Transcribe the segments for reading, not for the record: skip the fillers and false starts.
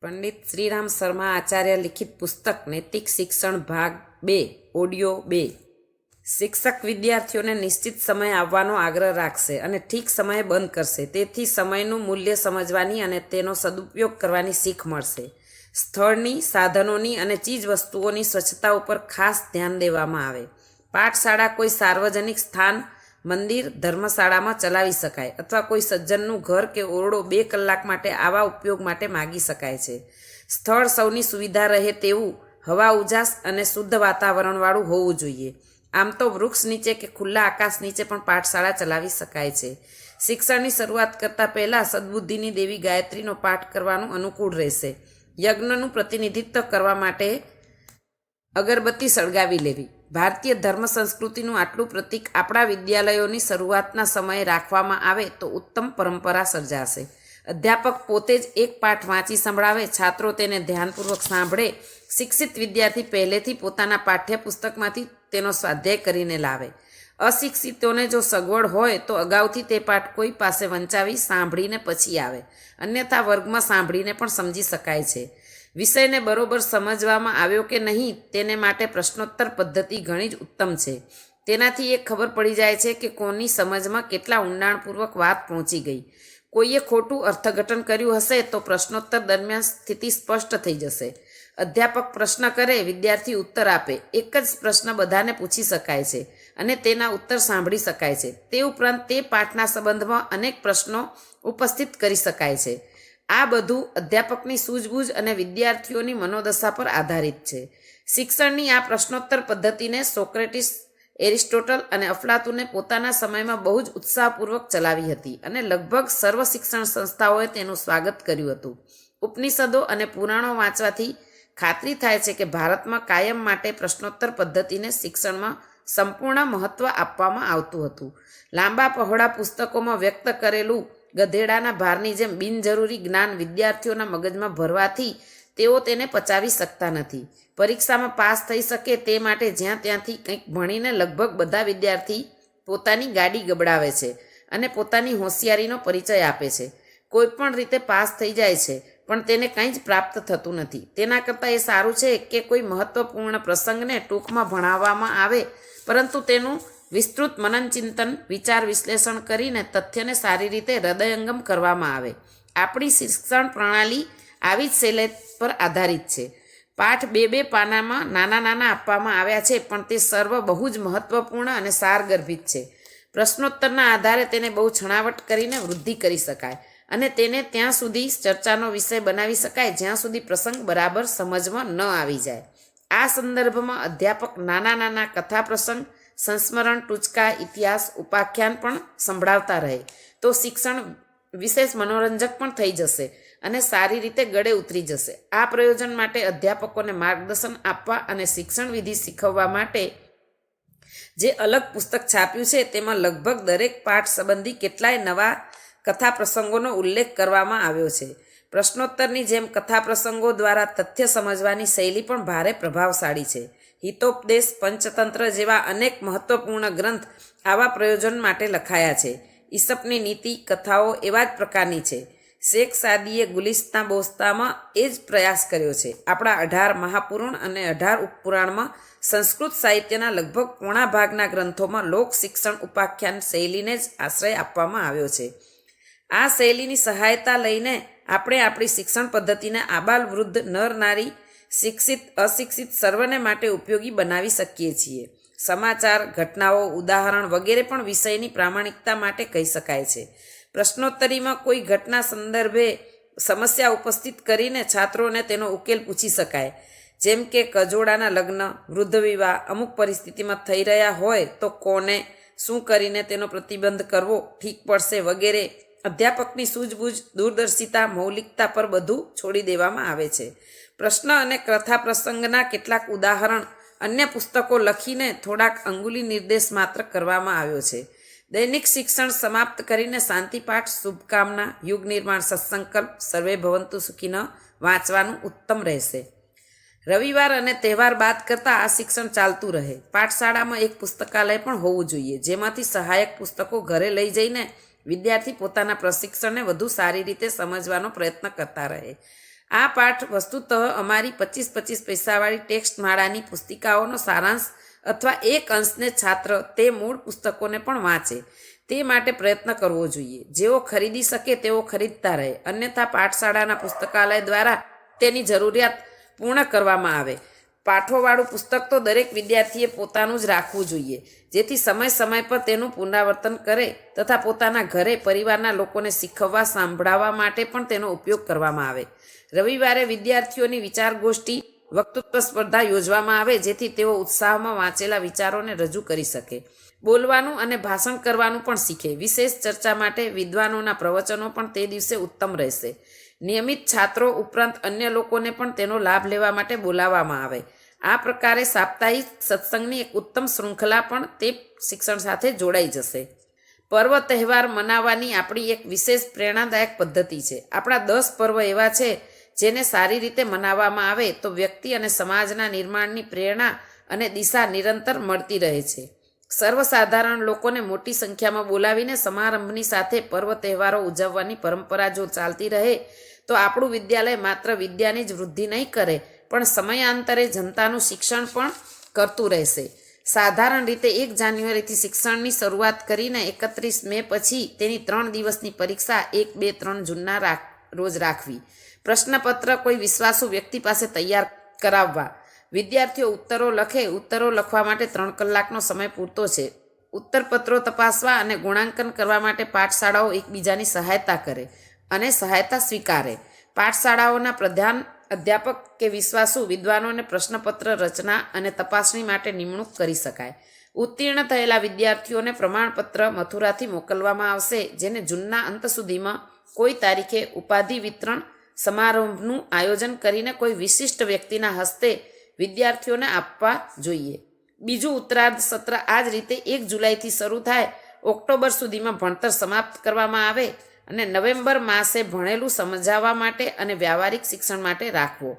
પંડિત શ્રીરામ શર્મા આચાર્ય લિખિત પુસ્તક નૈતિક શિક્ષણ ભાગ 2 ઓડિયો 2। શિક્ષક વિદ્યાર્થીઓને નિશ્ચિત સમય આવવાનો આગ્રહ રાખશે અને ઠીક સમયે બંધ કરશે, તેથી સમયનું મૂલ્ય સમજવાની અને તેનો સદુપયોગ કરવાની શીખ મળશે। સ્થળની, સાધનોની અને ચીજ વસ્તુઓની સ્વચ્છતા ઉપર ખાસ ધ્યાન દેવામાં આવે। પાઠશાળા કોઈ સાર્વજનિક સ્થાન, મંદિર, ધર્મશાળામાં ચલાવી શકાય અથવા કોઈ સજ્જનનું ઘર કે ઓરડો 2 કલાક માટે આવા ઉપયોગ માટે માગી શકાય છે। સ્થળ સૌની સુવિધા રહે તેવું, હવા ઉજાસ અને શુદ્ધ વાતાવરણવાળું હોવું જોઈએ। આમ તો વૃક્ષ નીચે કે ખુલ્લા આકાશ નીચે પણ પાઠશાળા ચલાવી શકાય છે। શિક્ષણની શરૂઆત કરતા પહેલાં સદબુદ્ધિની દેવી ગાયત્રીનો પાઠ કરવાનું અનુકૂળ રહેશે। યજ્ઞનું પ્રતિનિધિત્વ કરવા માટે અગરબત્તી સળગાવી લેવી। ભારતીય ધર્મ સંસ્કૃતિનું આટલું પ્રતીક આપણા વિદ્યાલયોની શરૂઆતના સમયે રાખવામાં આવે તો ઉત્તમ પરંપરા સર્જાશે। અધ્યાપક પોતે જ એક પાઠ વાંચી સંભળાવે, છાત્રો તેને ધ્યાનપૂર્વક સાંભળે। શિક્ષિત વિદ્યાર્થી પહેલેથી પોતાના પાઠ્યપુસ્તકમાંથી તેનો સ્વાધ્યાય કરીને લાવે। અશિક્ષિતોને જો સગવડ હોય તો અગાઉથી તે પાઠ કોઈ પાસે વંચાવી સાંભળીને પછી આવે, અન્યથા વર્ગમાં સાંભળીને પણ સમજી શકાય છે। વિષયને બરોબર સમજવામાં આવ્યો કે નહીં તેને માટે પ્રશ્નોત્તર પદ્ધતિ ઘણી જ ઉત્તમ છે। તેનાથી એ ખબર પડી જાય છે કે કોની સમજમાં કેટલા ઊંડાણપૂર્વક વાત પહોંચી ગઈ। કોઈએ ખોટું અર્થઘટન કર્યું હશે તો પ્રશ્નોત્તર દરમિયાન સ્થિતિ સ્પષ્ટ થઈ જશે। અધ્યાપક પ્રશ્ન કરે, વિદ્યાર્થી ઉત્તર આપે, એક જ પ્રશ્ન બધાને પૂછી શકાય છે અને તેના ઉત્તર સાંભળી શકાય છે। તે ઉપરાંત તે પાઠના સંબંધમાં અનેક પ્રશ્નો ઉપસ્થિત કરી શકાય છે। આ બધું અધ્યાપકની સૂઝબૂઝ અને વિદ્યાર્થીઓની મનોદશા પર આધારિત છે। શિક્ષણની આ પ્રશ્નોત્તર પદ્ધતિને સોક્રેટિસ, એરિસ્ટોટલ અને અફલાતુને પોતાના સમયમાં બહુ જ ઉત્સાહપૂર્વક ચલાવી હતી અને લગભગ સર્વ શિક્ષણ સંસ્થાઓએ તેનું સ્વાગત કર્યું હતું। ઉપનિષદો અને પુરાણો વાંચવાથી ખાતરી થાય છે કે ભારતમાં કાયમ માટે પ્રશ્નોત્તર પદ્ધતિને શિક્ષણમાં સંપૂર્ણ મહત્ત્વ આપવામાં આવતું હતું। લાંબા પહોળા પુસ્તકોમાં વ્યક્ત કરેલું ગધેડાના ભારની જેમ બિનજરૂરી જ્ઞાન વિદ્યાર્થીઓના મગજમાં ભરવાથી તેઓ તેને પચાવી શકતા નથી। પરીક્ષામાં પાસ થઈ શકે તે માટે જ્યાં ત્યાંથી કંઈક ભણીને લગભગ બધા વિદ્યાર્થી પોતાની ગાડી ગબડાવે છે અને પોતાની હોશિયારીનો પરિચય આપે છે। કોઈ પણ રીતે પાસ થઈ જાય છે પણ તેને કંઈ જ પ્રાપ્ત થતું નથી। તેના કરતાં એ સારું છે કે કોઈ મહત્ત્વપૂર્ણ પ્રસંગને ટૂંકમાં ભણાવવામાં આવે પરંતુ તેનું વિસ્તૃત મનનચિંતન, વિચાર વિશ્લેષણ કરીને તથ્યને સારી રીતે હૃદયંગમ કરવામાં આવે। આપણી શિક્ષણ પ્રણાલી આવી જ શૈલી પર આધારિત છે। પાઠ 2-2 પાનામાં નાના આપવામાં આવ્યા છે પણ તે સર્વ બહુ જ મહત્ત્વપૂર્ણ અને સારગર્ભિત છે। પ્રશ્નોત્તરના આધારે તેને બહુ છણાવટ કરીને વૃદ્ધિ કરી શકાય અને તેને ત્યાં સુધી ચર્ચાનો વિષય બનાવી શકાય જ્યાં સુધી પ્રસંગ બરાબર સમજમાં ન આવી જાય। આ સંદર્ભમાં અધ્યાપક નાના કથા પ્રસંગ, સંસ્મરણ, ટૂચકા, ઇતિહાસ, ઉપાખ્યાન પણ સંભળાવતા રહે તો શિક્ષણ વિશેષ મનોરંજક પણ થઈ જશે અને સારી રીતે ગળે ઉતરી જશે। આ પ્રયોજન માટે અધ્યાપકોને માર્ગદર્શન આપવા અને શિક્ષણ વિધિ શીખવવા માટે જે અલગ પુસ્તક છાપ્યું છે તેમાં લગભગ દરેક પાઠ સંબંધી કેટલાય નવા કથા પ્રસંગોનો ઉલ્લેખ કરવામાં આવ્યો છે। પ્રશ્નોત્તરની જેમ કથા પ્રસંગો દ્વારા તથ્ય સમજવાની શૈલી પણ ભારે પ્રભાવશાળી છે। હિતોપદેશ, પંચતંત્ર જેવા અનેક મહત્વપૂર્ણ ગ્રંથ આવા પ્રયોજન માટે લખાયા છે। ઈસપની નીતિ કથાઓ એવા જ પ્રકારની છે। શેખ સાદીએ ગુલિસ્તા બોસ્તામાં એ જ પ્રયાસ કર્યો છે। આપણા 18 મહાપુરાણ અને 18 ઉપપુરાણમાં સંસ્કૃત સાહિત્યના લગભગ પોણા ભાગના ગ્રંથોમાં લોક શિક્ષણ ઉપાખ્યાન શૈલીને જ આશ્રય આપવામાં આવ્યો છે। આ શૈલીની સહાયતા લઈને આપણે આપણી શિક્ષણ પદ્ધતિને આબાલ વૃદ્ધ, નર નારી, શિક્ષિત અશિક્ષિત સર્વને માટે ઉપયોગી બનાવી શકીએ છીએ। સમાચાર, ઘટનાઓ, ઉદાહરણ વગેરે પણ વિષયની પ્રામાણિકતા માટે કહી શકાય છે। પ્રશ્નોત્તરીમાં કોઈ ઘટના સંદર્ભે સમસ્યા ઉપસ્થિત કરીને છાત્રોને તેનો ઉકેલ પૂછી શકાય, જેમ કે કજોડાના લગ્ન, વૃદ્ધ વિવાહ અમુક પરિસ્થિતિમાં થઈ રહ્યા હોય તો કોને, શું કરીને તેનો પ્રતિબંધ કરવો ઠીક પડશે વગેરે। અધ્યાપકની સૂઝબૂઝ, દૂરદર્શિતા, મૌલિકતા પર બધું છોડી દેવામાં આવે છે। પ્રશ્ન અને કથા પ્રસંગના કેટલાક ઉદાહરણ અન્ય પુસ્તકો લખીને થોડાક અંગુલી નિર્દેશ માત્ર કરવામાં આવ્યો છે। દૈનિક શિક્ષણ સમાપ્ત કરીને શાંતિપાઠ, શુભકામના, યુગ નિર્માણ સત્સંકલ્પ, સર્વે ભવંતુ સુખીનઃ વાંચવાનું ઉત્તમ રહેશે। રવિવાર અને તહેવાર બાદ કરતાં આ શિક્ષણ ચાલતું રહે। પાઠશાળામાં એક પુસ્તકાલય પણ હોવું જોઈએ જેમાંથી સહાયક પુસ્તકો ઘરે લઈ જઈને વિદ્યાર્થી પોતાના પ્રશિક્ષણને વધુ સારી રીતે સમજવાનો પ્રયત્ન કરતા રહે। આ પાઠ વસ્તુતઃ અમારી 25-25 પૈસાવાળી ટેક્સ્ટ માળાની પુસ્તિકાઓનો સારાંશ અથવા એક અંશને છાત્ર તે મૂળ પુસ્તકોને પણ વાંચે તે માટે પ્રયત્ન કરવો જોઈએ. જેઓ ખરીદી શકે તેઓ ખરીદતા રહે, અન્યથા પાઠશાળાના પુસ્તકાલય દ્વારા તેની જરૂરિયાત પૂર્ણ કરવામાં આવે. પાઠોવાળું પુસ્તક તો દરેક વિદ્યાર્થીએ પોતાનું જ રાખવું જોઈએ, જેથી સમય સમય પર તેનું પુનરાવર્તન કરે તથા પોતાના ઘરે પરિવારના લોકોને શીખવવા સાંભળાવવા માટે પણ તેનો ઉપયોગ કરવામાં આવે. રવિવારે વિદ્યાર્થીઓની વિચારગોષ્ઠી વક્તૃત્વ સ્પર્ધા યોજવામાં આવે, જેથી તેઓ ઉત્સાહમાં વાંચેલા વિચારોને રજૂ કરી શકે. બોલવાનું અને ભાષણ કરવાનું પણ શીખે. વિશેષ ચર્ચા માટે વિદ્વાનોના પ્રવચનો પણ તે દિવસે ઉત્તમ રહેશે. નિયમિત છાત્રો ઉપરાંત અન્ય લોકોને પણ તેનો લાભ લેવા માટે બોલાવવામાં આવે. આ પ્રકારે સાપ્તાહિક સત્સંગની એક ઉત્તમ શૃંખલા પણ તે શિક્ષણ સાથે જોડાઈ જશે. પર્વ તહેવાર મનાવવાની આપણી એક વિશેષ પ્રેરણાદાયક પદ્ધતિ છે. આપણા 10 પર્વ એવા છે જેને સારી રીતે મનાવવામાં આવે તો વ્યક્તિ અને સમાજના નિર્માણની પ્રેરણા અને દિશા નિરંતર મળતી રહે છે. સર્વસાધારણ લોકોને મોટી સંખ્યામાં બોલાવીને સમારંભની સાથે પર્વ તહેવારો ઉજવવાની પરંપરા જો ચાલતી રહે તો આપણું વિદ્યાલય માત્ર વિદ્યાની જ વૃદ્ધિ નહીં કરે પણ સમયાંતરે જનતાનું શિક્ષણ પણ કરતું રહેશે. સાધારણ રીતે 1 જાન્યુઆરીથી શિક્ષણની શરૂઆત કરીને 31 મે પછી તેની 3 દિવસની પરીક્ષા 1, 2, 3 જૂનના રોજ રાખવી. પ્રશ્નપત્ર કોઈ વિશ્વાસુ વ્યક્તિ પાસે તૈયાર કરાવવા. વિદ્યાર્થીઓ ઉત્તરો લખે. ઉત્તરો લખવા માટે 3 કલાકનો સમય પૂરતો છે. ઉત્તરપત્રો તપાસવા અને ગુણાંકન કરવા માટે પાઠશાળાઓ એકબીજાની સહાયતા કરે અને સહાયતા સ્વીકારે. પાઠશાળાઓના પ્રધાન અધ્યાપક કે વિશ્વાસુ વિદ્વાનોને પ્રશ્નપત્ર રચના અને તપાસણી માટે નિમણૂક કરી શકાય. ઉત્તીર્ણ થયેલા વિદ્યાર્થીઓને પ્રમાણપત્ર મથુરાથી મોકલવામાં આવશે, જેને જૂનના અંત સુધીમાં કોઈ તારીખે ઉપાધિ વિતરણ સમારંભનું આયોજન કરીને કોઈ વિશિષ્ટ વ્યક્તિના હસ્તે વિદ્યાર્થીઓને આપવા જોઈએ. બીજું ઉત્તરાર્ધ સત્ર આ જ રીતે 1 જુલાઈથી શરૂ થાય, ઓક્ટોબર સુધીમાં ભણતર સમાપ્ત કરવામાં આવે અને નવેમ્બર માસે ભણેલું સમજાવવા માટે અને વ્યવહારિક શિક્ષણ માટે રાખવો.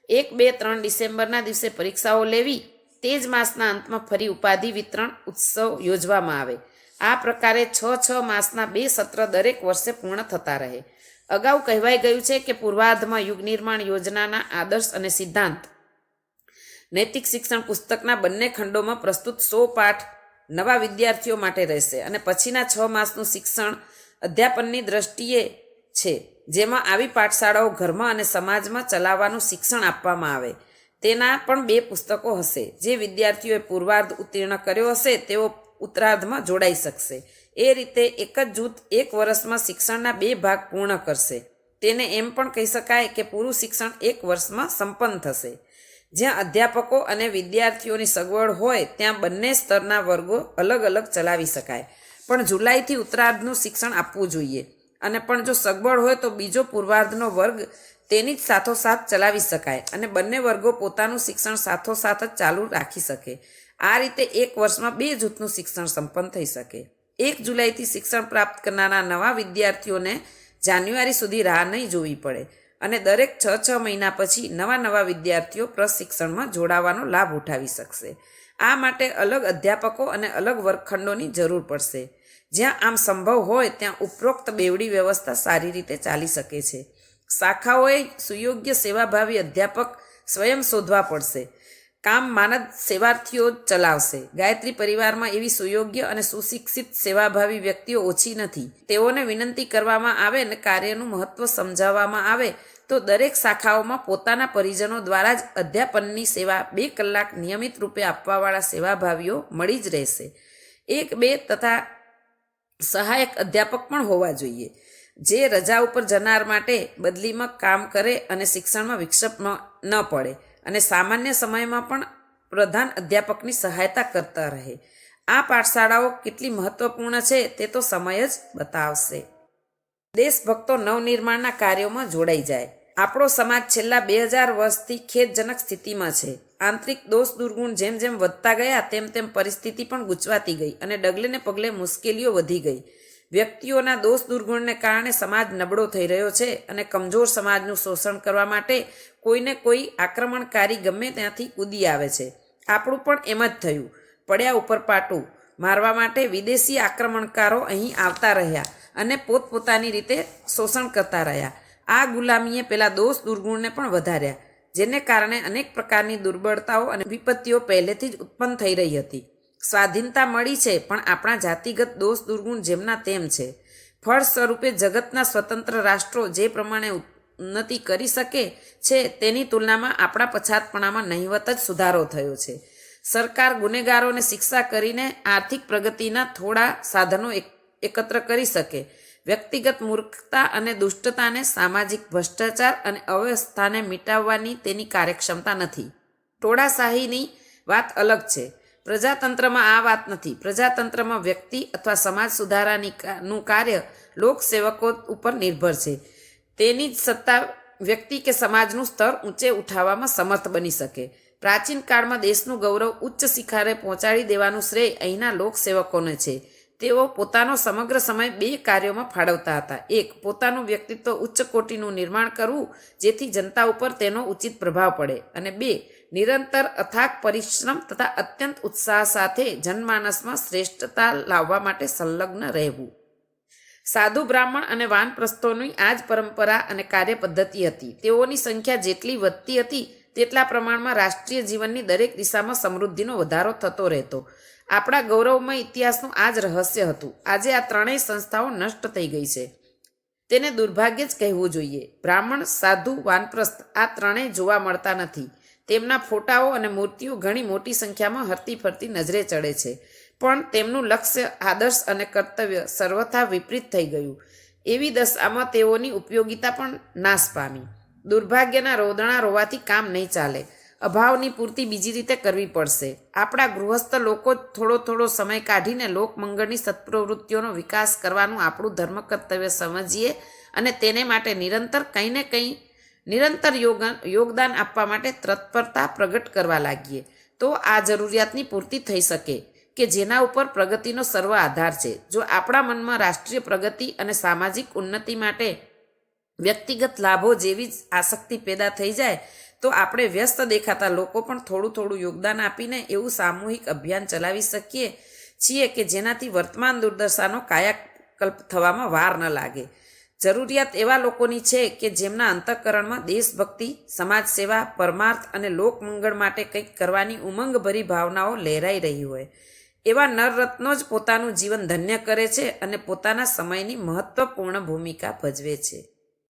1, 2, 3 ડિસેમ્બરના દિવસે પરીક્ષાઓ લેવી. તે જ માસના અંતમાં ફરી ઉપાધિ વિતરણ ઉત્સવ યોજવામાં આવે. આ પ્રકારે 6 માસના 2 સત્ર દરેક વર્ષે પૂર્ણ થતા રહે. અગાઉ કહેવાઈ ગયું છે કે પૂર્વાર્ધમાં યુગ નિર્માણ યોજનાના આદર્શ અને સિદ્ધાંત નૈતિક શિક્ષણ પુસ્તકના બંને ખંડોમાં પ્રસ્તુત 100 પાઠ નવા વિદ્યાર્થીઓ માટે રહેશે અને પછીના 6 માસનું શિક્ષણ અધ્યાપનની દ્રષ્ટિએ છે, જેમાં આવી પાઠશાળાઓ ઘરમાં અને સમાજમાં ચલાવવાનું શિક્ષણ આપવામાં આવે. તેના પણ 2 પુસ્તકો હશે. જે વિદ્યાર્થીઓએ પૂર્વાર્ધ ઉત્તીર્ણ કર્યો હશે તેઓ ઉત્તરાર્ધમાં જોડાઈ શકશે. એ રીતે એક જ જૂથ 1 વર્ષમાં શિક્ષણના 2 ભાગ પૂર્ણ કરશે. તેને એમ પણ કહી શકાય કે પૂરું શિક્ષણ 1 વર્ષમાં સંપન્ન થશે. જ્યાં અધ્યાપકો અને વિદ્યાર્થીઓની સગવડ હોય ત્યાં બંને સ્તરના વર્ગો અલગ અલગ ચલાવી શકાય, પણ જુલાઈથી ઉત્તરાર્ધનું શિક્ષણ આપવું જોઈએ. અને પણ જો સગવડ હોય તો બીજો પૂર્વાર્ધનો વર્ગ તેની જ સાથોસાથ ચલાવી શકાય અને બંને વર્ગો પોતાનું શિક્ષણ સાથોસાથ જ ચાલુ રાખી શકે. આ રીતે 1 વર્ષમાં 2 જૂથનું શિક્ષણ સંપન્ન થઈ શકે. 1 જુલાઈથી શિક્ષણ પ્રાપ્ત કરનારા નવા વિદ્યાર્થીઓને જાન્યુઆરી સુધી રાહ નહીં જોવી પડે અને દરેક 6 મહિના પછી નવા વિદ્યાર્થીઓ પ્રશિક્ષણમાં જોડાવાનો લાભ ઉઠાવી શકશે. આ માટે અલગ અધ્યાપકો અને અલગ વર્ગખંડોની જરૂર પડશે. જ્યાં આમ સંભવ હોય ત્યાં ઉપરોક્ત બેવડી વ્યવસ્થા સારી રીતે ચાલી શકે છે. શાખાઓએ સુયોગ્ય સેવાભાવી અધ્યાપક સ્વયં શોધવા પડશે. કામ માનદ સેવાર્થીઓ ચલાવશે. ગાયત્રી પરિવારમાં એવી સુયોગ્ય અને સુશિક્ષિત સેવાભાવી વ્યક્તિઓ ઓછી નથી. તેઓને વિનંતી કરવામાં આવે અને કાર્યનું મહત્વ સમજાવવામાં આવે તો દરેક શાખાઓમાં પોતાના પરિજનો દ્વારા જ અધ્યાપનની સેવા 2 કલાક નિયમિત રૂપે આપવાવાળા સેવાભાવીઓ મળી જ રહેશે. 1, 2 તથા સહાયક અધ્યાપક પણ હોવા જોઈએ, જે રજા ઉપર જનાર માટે બદલીમાં કામ કરે અને શિક્ષણમાં વિક્ષેપ ન પડે અને સામાન્ય સમયમાં પણ પ્રધાન અધ્યાપકની સહાયતા કરતા રહે. આ પાઠશાળાઓ કેટલી મહત્વપૂર્ણ છે તે તો સમય જ બતાવશે. દેશભક્તો નવનિર્માણના કાર્યોમાં જોડાઈ જાય. આપણો સમાજ છેલ્લા 2000 વર્ષથી ખેદજનક સ્થિતિમાં છે. આંતરિક દોષ દુર્ગુણ જેમ જેમ વધતા ગયા તેમ પરિસ્થિતિ પણ ગૂંચવાતી ગઈ અને ડગલે ને પગલે મુશ્કેલીઓ વધી ગઈ. વ્યક્તિઓના દોષ દુર્ગુણને કારણે સમાજ નબળો થઈ રહ્યો છે અને કમજોર સમાજનું શોષણ કરવા માટે કોઈને કોઈ આક્રમણકારી ગમે ત્યાંથી કૂદી આવે છે. આપણું પણ એમ જ થયું. પડ્યા ઉપર પાટું મારવા માટે વિદેશી આક્રમણકારો અહીં આવતા રહ્યા અને પોતપોતાની રીતે શોષણ કરતા રહ્યા. આ ગુલામીએ પેલા દોષ દુર્ગુણને પણ વધાર્યા, જેને કારણે અનેક પ્રકારની દુર્બળતાઓ અને વિપત્તિઓ પહેલેથી જ ઉત્પન્ન થઈ રહી હતી. સ્વાધીનતા મળી છે, પણ આપણા જાતિગત દોષ દુર્ગુણ જેમના તેમ છે. ફળ સ્વરૂપે જગતના સ્વતંત્ર રાષ્ટ્રો જે પ્રમાણે ઉન્નતિ કરી શકે છે, તેની તુલનામાં આપણા પછાતપણામાં નહિવત જ સુધારો થયો છે. સરકાર ગુનેગારોને શિક્ષા કરીને આર્થિક પ્રગતિના થોડા સાધનો એકત્ર કરી શકે. વ્યક્તિગત મૂર્ખતા અને દુષ્ટતાને, સામાજિક ભ્રષ્ટાચાર અને અવ્યવસ્થાને મિટાવવાની તેની કાર્યક્ષમતા નથી. ટોળાશાહીની વાત અલગ છે. પ્રજાતંત્રમાં આ વાત નથી. પ્રજાતંત્રમાં વ્યક્તિ અથવા સમાજ સુધારાનું કાર્ય લોકસેવકો ઉપર નિર્ભર છે. તેની જ સત્તા વ્યક્તિ કે સમાજનું સ્તર ઊંચે ઉઠાવવામાં સમર્થ બની શકે. પ્રાચીન કાળમાં દેશનું ગૌરવ ઉચ્ચ શિખરે પહોંચાડી દેવાનું શ્રેય અહીંના લોકસેવકોને છે. તેઓ પોતાનો સમગ્ર સમય બે કાર્યોમાં ફાળવતા હતા. એક, પોતાનું વ્યક્તિત્વ ઉચ્ચ કોટીનું નિર્માણ કરવું, જેથી જનતા ઉપર તેનો ઉચિત પ્રભાવ પડે. અને બે, નિરંતર અથાગ પરિશ્રમ તથા અત્યંત ઉત્સાહ સાથે જનમાનસમાં શ્રેષ્ઠતા લાવવા માટે સંલગ્ન રહેવું. સાધુ બ્રાહ્મણ અને વાનપ્રસ્થોની આ જ પરંપરા અને કાર્યપદ્ધતિ હતી. તેઓની સંખ્યા જેટલી વધતી હતી તેટલા પ્રમાણમાં રાષ્ટ્રીય જીવનની દરેક દિશામાં સમૃદ્ધિનો વધારો થતો રહેતો. આપણા ગૌરવમય ઇતિહાસનું આ જ રહસ્ય હતું. આજે આ ત્રણેય સંસ્થાઓ નષ્ટ થઈ ગઈ છે. તેને દુર્ભાગ્ય જ કહેવું જોઈએ. બ્રાહ્મણ, સાધુ, વાનપ્રસ્થ આ ત્રણેય જોવા મળતા નથી. તેમના ફોટાઓ અને મૂર્તિઓ ઘણી મોટી સંખ્યામાં હરતી ફરતી નજરે ચડે છે, પણ તેમનું લક્ષ્ય, આદર્શ અને કર્તવ્ય સર્વથા વિપરીત થઈ ગયું. એવી દશામાં તેઓની ઉપયોગિતા પણ નાશ પામી. દુર્ભાગ્યના રોદણા રોવાથી કામ નહીં ચાલે. અભાવની પૂર્તિ બીજી રીતે કરવી પડશે. આપણા ગૃહસ્થ લોકો થોડો થોડો સમય કાઢીને લોકમંગળની સત્પ્રવૃત્તિઓનો વિકાસ કરવાનું આપણું ધર્મ કર્તવ્ય સમજીએ અને તેને માટે નિરંતર કંઈ ને કંઈ નિરંતર યોગદાન આપવા માટે તત્પરતા પ્રગટ કરવા લાગીએ, તો આ જરૂરિયાતની પૂર્તિ થઈ શકે કે જેના ઉપર પ્રગતિનો સર્વ આધાર છે. જો આપણા મનમાં રાષ્ટ્રીય પ્રગતિ અને સામાજિક ઉન્નતિ માટે વ્યક્તિગત લાભો જેવી જ આસક્તિ પેદા થઈ જાય, તો આપણે વ્યસ્ત દેખાતા લોકો પણ થોડું થોડું યોગદાન આપીને એવું સામૂહિક અભિયાન ચલાવી શકીએ છીએ કે જેનાથી વર્તમાન દુર્દશાનો કાયાકલ્પ થવામાં વાર ન લાગે. જરૂરિયાત એવા લોકોની છે કે જેમના અંતઃકરણમાં દેશભક્તિ, સમાજ સેવા, પરમાર્થ અને લોકમંગળ માટે કંઈક કરવાની ઉમંગભરી ભાવનાઓ લહેરાઈ રહી હોય. એવા નરરત્નો જ પોતાનું જીવન ધન્ય કરે છે અને પોતાના સમયની મહત્વપૂર્ણ ભૂમિકા ભજવે છે.